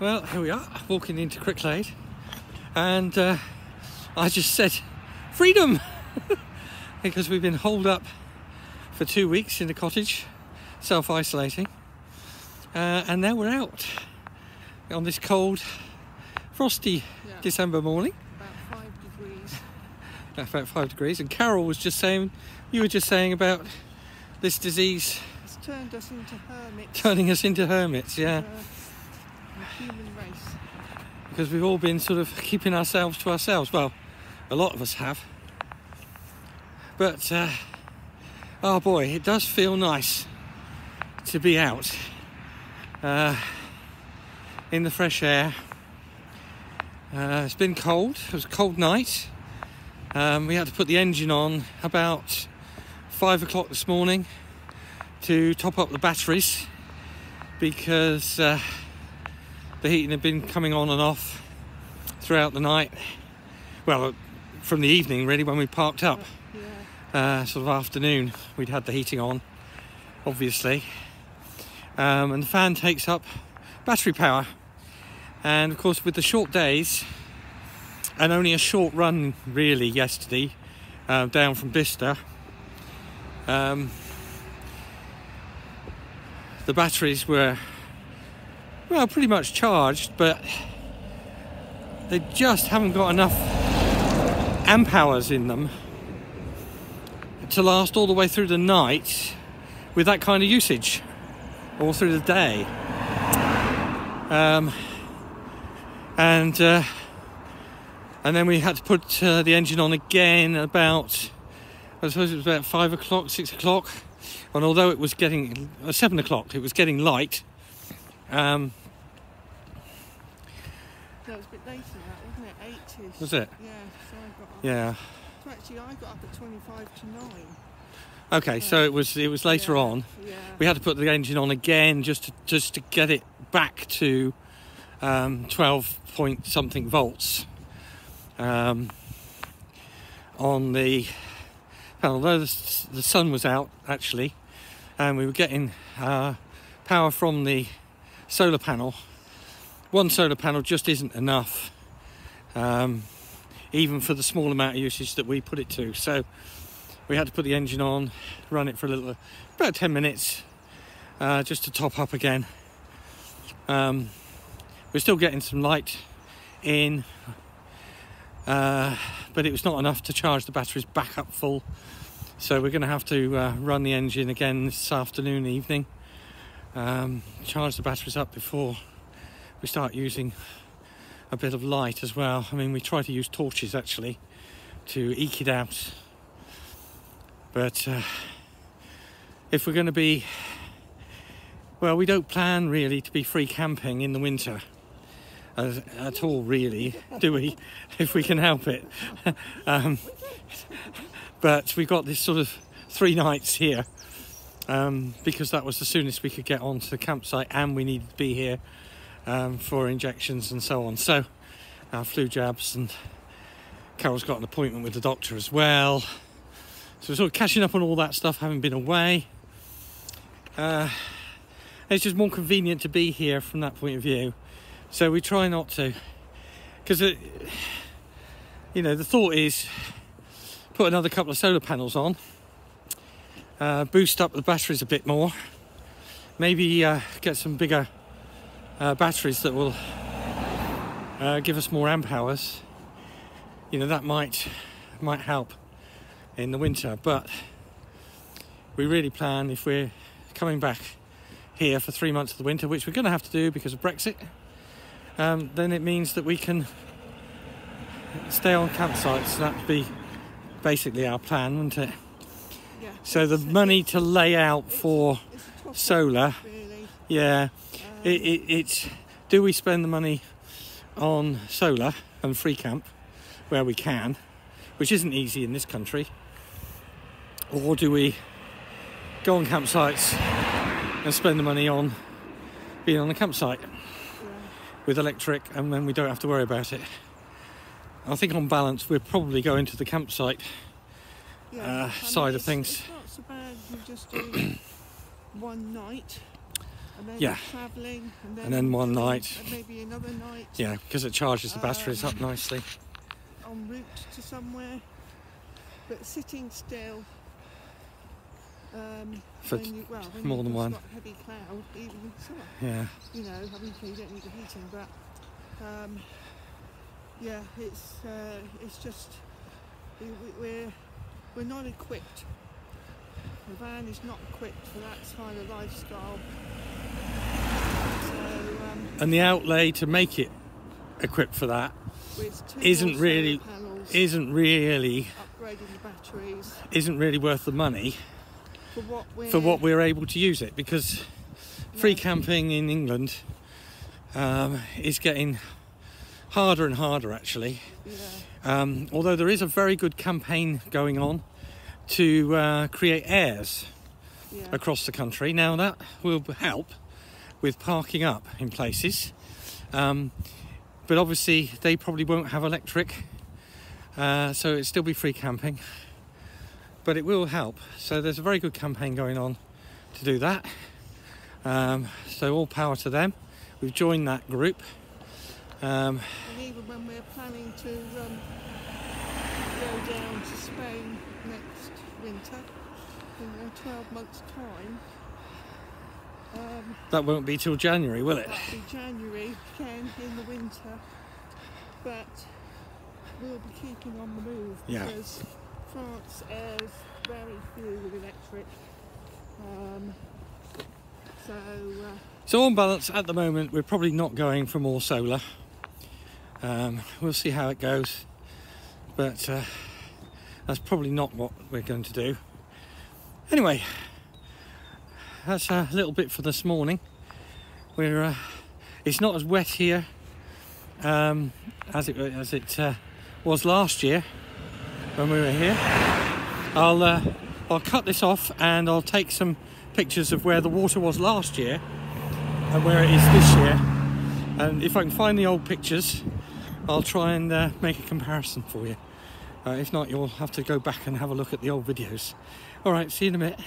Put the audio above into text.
Well, here we are, walking into Cricklade, and I just said, freedom! Because we've been holed up for 2 weeks in the cottage, self-isolating, and now we're out on this cold, frosty December morning. About 5 degrees. About 5 degrees, and Carol was just saying, you were just saying about this disease. It's turned us into hermits. Turning us into hermits, yeah. The human race. Because we've all been sort of keeping ourselves to ourselves. Well, a lot of us have. But, oh boy, it does feel nice to be out in the fresh air. It's been cold. It was a cold night. We had to put the engine on about 5 o'clock this morning to top up the batteries because the heating had been coming on and off throughout the night. Well, from the evening really, when we parked up. Sort of afternoon we'd had the heating on, obviously, and the fan takes up battery power, and of course with the short days and only a short run really yesterday down from Bicester, the batteries were, well, pretty much charged, but they just haven't got enough amp hours in them to last all the way through the night with that kind of usage, all through the day. And then we had to put the engine on again about, I suppose it was about 5 o'clock, 6 o'clock, and although it was getting 7 o'clock, it was getting light. So it was a bit later than that, wasn't it? 8ish. Was it? Yeah, so I got up. Yeah. So actually I got up at 25 to 9. Okay, so it was later on. Yeah. We had to put the engine on again just to get it back to 12 point something volts on the panel. Although the sun was out actually, and we were getting power from the solar panel. One solar panel just isn't enough, even for the small amount of usage that we put it to. So we had to put the engine on, run it for about 10 minutes, just to top up again. We're still getting some light in, but it was not enough to charge the batteries back up full. So we're going to have to run the engine again this afternoon, evening, charge the batteries up before we start using a bit of light as well. I mean, we try to use torches actually to eke it out, but if we're going to be, well, we don't plan really to be free camping in the winter at all really, do we? If we can help it. But we've got this sort of 3 nights here because that was the soonest we could get onto the campsite, and we needed to be here for injections and so on. So flu jabs, and Carol's got an appointment with the doctor as well. So we're sort of catching up on all that stuff, having been away. It's just more convenient to be here from that point of view. So we try not to, because you know, the thought is put another couple of solar panels on, boost up the batteries a bit more, maybe get some bigger batteries that will give us more amp hours. You know, that might help in the winter, but we really plan, if we're coming back here for 3 months of the winter, which we're going to have to do because of Brexit, then it means that we can stay on campsites. That would be basically our plan, wouldn't it? Yeah. So the money to lay out for solar, Really. yeah, it's, do we spend the money on solar and free camp where we can, which isn't easy in this country, or do we go on campsites and spend the money on being on a campsite with electric, and then we don't have to worry about it? I think on balance we're probably going to the campsite side of things. It's not so bad if you just do one night and then Yeah. travelling, And then one night. and maybe another night. Yeah, because it charges the batteries up nicely. En route to somewhere, but sitting still. For when more than one. Got heavy cloud, even in summer. Yeah. You know, I mean, you don't need the heating, but yeah, it's just we're not equipped. The van is not equipped for that kind of lifestyle. So, and the outlay to make it equipped for that with two isn't more really solar panels, upgrading the batteries isn't really worth the money for what we're able to use it, because free camping in England is getting harder and harder actually. Yeah. Although there is a very good campaign going on to create airs across the country. Now that will help with parking up in places, but obviously they probably won't have electric, so it'll still be free camping, but it will help. So there's a very good campaign going on to do that, so all power to them. We've joined that group, and even when we're planning to go down to Spain next winter in 12 months time, that won't be till January, will it? that'll be January again in the winter, but we'll be keeping on the move because France airs very few with electric. So on balance, at the moment, we're probably not going for more solar. We'll see how it goes, but that's probably not what we're going to do. Anyway, that's a little bit for this morning. It's not as wet here as it was last year when we were here. I'll cut this off and I'll take some pictures of where the water was last year and where it is this year, and if I can find the old pictures I'll try and make a comparison for you. If not, you'll have to go back and have a look at the old videos. Alright, see you in a minute.